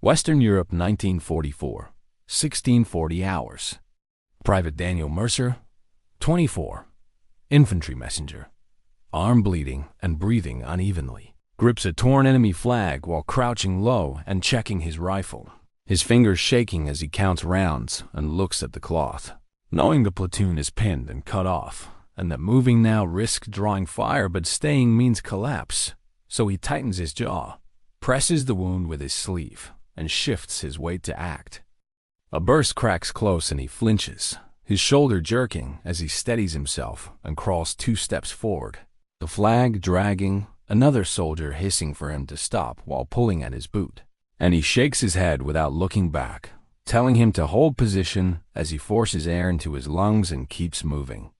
Western Europe, 1944, 1640 hours. Private Daniel Mercer, 24, infantry messenger, arm bleeding and breathing unevenly, grips a torn enemy flag while crouching low and checking his rifle, his fingers shaking as he counts rounds and looks at the cloth. Knowing the platoon is pinned and cut off, and that moving now risks drawing fire but staying means collapse, so he tightens his jaw, presses the wound with his sleeve, and shifts his weight to act. A burst cracks close and he flinches, his shoulder jerking as he steadies himself and crawls 2 steps forward, the flag dragging, another soldier hissing for him to stop while pulling at his boot. And he shakes his head without looking back, telling him to hold position as he forces air into his lungs and keeps moving.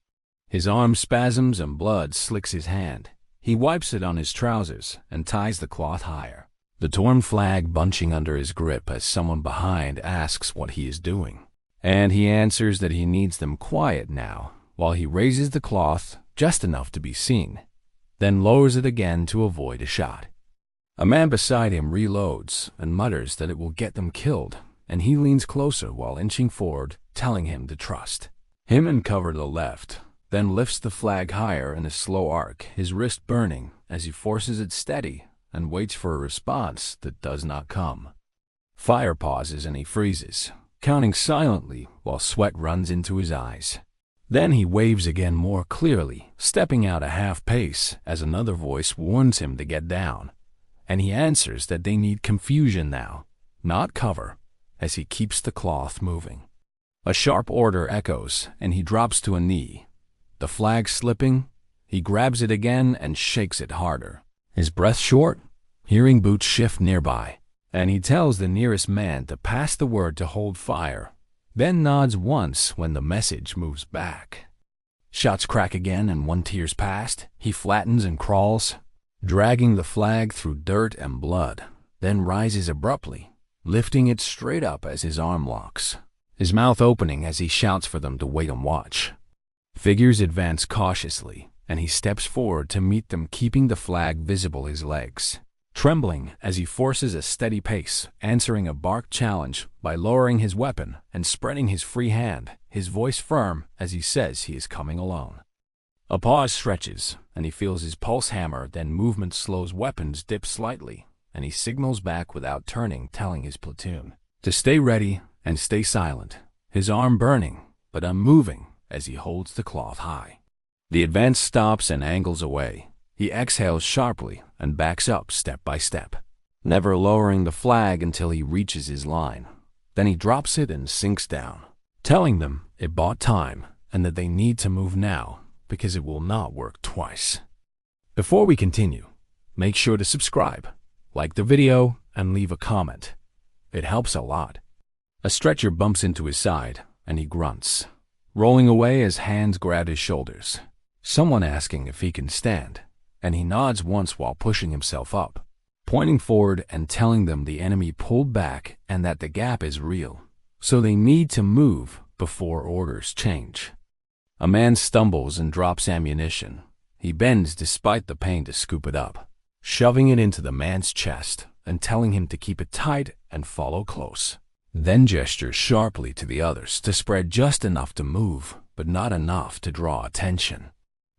His arm spasms and blood slicks his hand. He wipes it on his trousers and ties the cloth higher, the torn flag bunching under his grip as someone behind asks what he is doing. And he answers that he needs them quiet now, while he raises the cloth just enough to be seen, then lowers it again to avoid a shot. A man beside him reloads and mutters that it will get them killed, and he leans closer while inching forward, telling him to trust him and cover the left, then lifts the flag higher in a slow arc, his wrist burning as he forces it steady and waits for a response that does not come. Fire pauses and he freezes, counting silently while sweat runs into his eyes. Then he waves again more clearly, stepping out a half pace as another voice warns him to get down, and he answers that they need confusion now, not cover, as he keeps the cloth moving. A sharp order echoes and he drops to a knee. The flag slipping, he grabs it again and shakes it harder, his breath short, hearing boots shift nearby, and he tells the nearest man to pass the word to hold fire, then nods once when the message moves back. Shots crack again and one tears past, he flattens and crawls, dragging the flag through dirt and blood, then rises abruptly, lifting it straight up as his arm locks, his mouth opening as he shouts for them to wait and watch. Figures advance cautiously, and he steps forward to meet them, keeping the flag visible his legs, trembling as he forces a steady pace, answering a barked challenge by lowering his weapon and spreading his free hand, his voice firm as he says he is coming alone. A pause stretches, and he feels his pulse hammer, then movement slows, weapons dip slightly, and he signals back without turning, telling his platoon to stay ready and stay silent, his arm burning but unmoving as he holds the cloth high. The advance stops and angles away. He exhales sharply and backs up step by step, never lowering the flag until he reaches his line. Then he drops it and sinks down, telling them it bought time and that they need to move now because it will not work twice. Before we continue, make sure to subscribe, like the video, and leave a comment. It helps a lot. A stretcher bumps into his side and he grunts, rolling away as hands grab his shoulders. Someone asking if he can stand, and he nods once while pushing himself up, pointing forward and telling them the enemy pulled back and that the gap is real, so they need to move before orders change. A man stumbles and drops ammunition. He bends despite the pain to scoop it up, shoving it into the man's chest and telling him to keep it tight and follow close. Then gestures sharply to the others to spread just enough to move, but not enough to draw attention.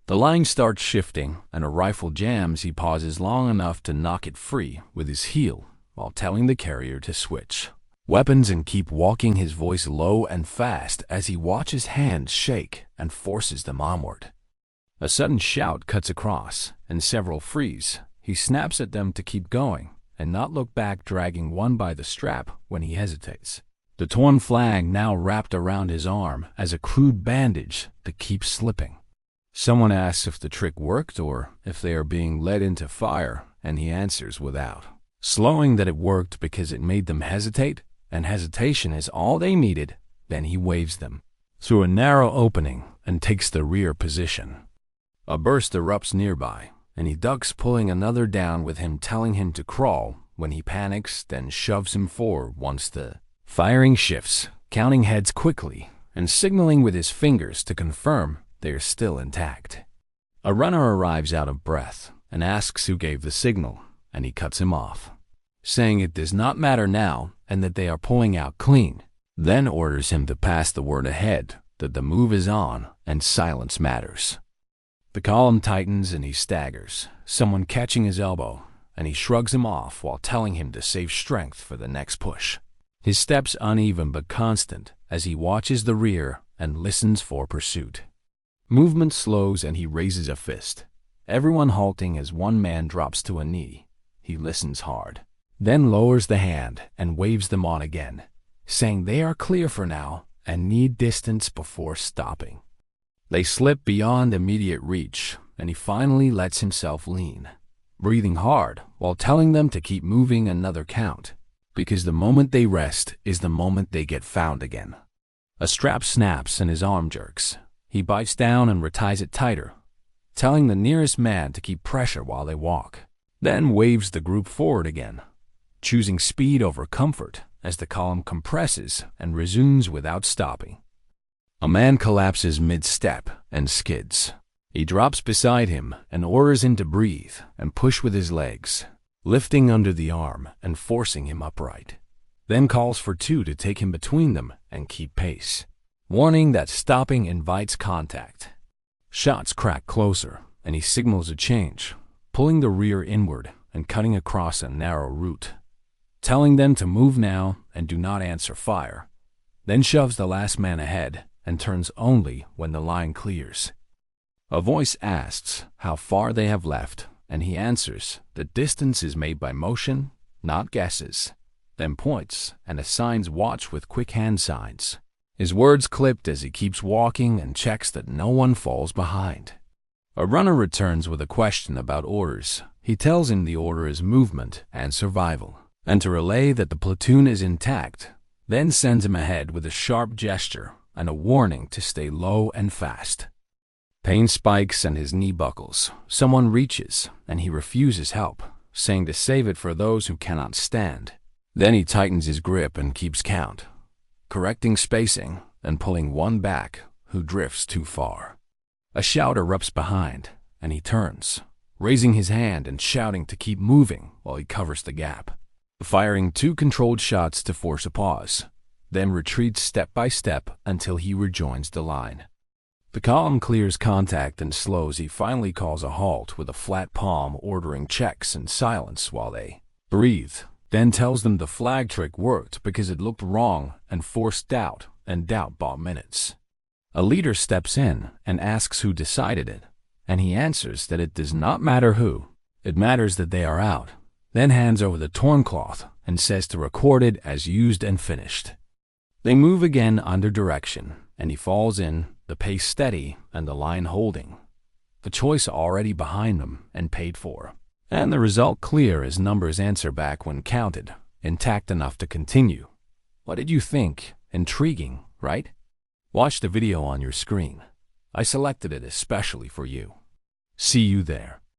The line starts shifting, and a rifle jams. He pauses long enough to knock it free with his heel while telling the carrier to switch weapons and keep walking, his voice low and fast as he watches hands shake and forces them onward. A sudden shout cuts across, and several freeze. He snaps at them to keep going and not look back, dragging one by the strap when he hesitates, the torn flag now wrapped around his arm as a crude bandage that keeps slipping. Someone asks if the trick worked or if they are being led into fire, and he answers without slowing that it worked because it made them hesitate, and hesitation is all they needed. Then he waves them through a narrow opening and takes the rear position. A burst erupts nearby, and he ducks, pulling another down with him, telling him to crawl when he panics, then shoves him forward once the firing shifts, counting heads quickly and signaling with his fingers to confirm they are still intact. A runner arrives out of breath and asks who gave the signal, and he cuts him off, saying it does not matter now and that they are pulling out clean. Then orders him to pass the word ahead that the move is on and silence matters. The column tightens and he staggers, someone catching his elbow, and he shrugs him off while telling him to save strength for the next push. His steps uneven but constant as he watches the rear and listens for pursuit. Movement slows and he raises a fist, everyone halting as one man drops to a knee. He listens hard, then lowers the hand and waves them on again, saying they are clear for now and need distance before stopping. They slip beyond immediate reach, and he finally lets himself lean, breathing hard while telling them to keep moving another count, because the moment they rest is the moment they get found again. A strap snaps and his arm jerks. He bites down and reties it tighter, telling the nearest man to keep pressure while they walk, then waves the group forward again, choosing speed over comfort as the column compresses and resumes without stopping. A man collapses mid-step and skids. He drops beside him and orders him to breathe and push with his legs, lifting under the arm and forcing him upright. Then calls for two to take him between them and keep pace, warning that stopping invites contact. Shots crack closer, and he signals a change, pulling the rear inward and cutting across a narrow route, telling them to move now and do not answer fire, then shoves the last man ahead and turns only when the line clears. A voice asks how far they have left, and he answers that distance is made by motion, not guesses, then points and assigns watch with quick hand signs. His words clipped as he keeps walking and checks that no one falls behind. A runner returns with a question about orders. He tells him the order is movement and survival, and to relay that the platoon is intact, then sends him ahead with a sharp gesture and a warning to stay low and fast. Pain spikes and his knee buckles. Someone reaches, and he refuses help, saying to save it for those who cannot stand. Then he tightens his grip and keeps count, correcting spacing and pulling one back who drifts too far. A shout erupts behind, and he turns, raising his hand and shouting to keep moving while he covers the gap, firing two controlled shots to force a pause, then retreats step by step until he rejoins the line. The column clears contact and slows. He finally calls a halt with a flat palm, ordering checks and silence while they breathe, then tells them the flag trick worked because it looked wrong and forced doubt, and doubt bought minutes. A leader steps in and asks who decided it, and he answers that it does not matter who, it matters that they are out, then hands over the torn cloth and says to record it as used and finished. They move again under direction, and he falls in, the pace steady and the line holding, the choice already behind them and paid for, and the result clear as numbers answer back when counted, intact enough to continue. What did you think? Intriguing, right? Watch the video on your screen. I selected it especially for you. See you there.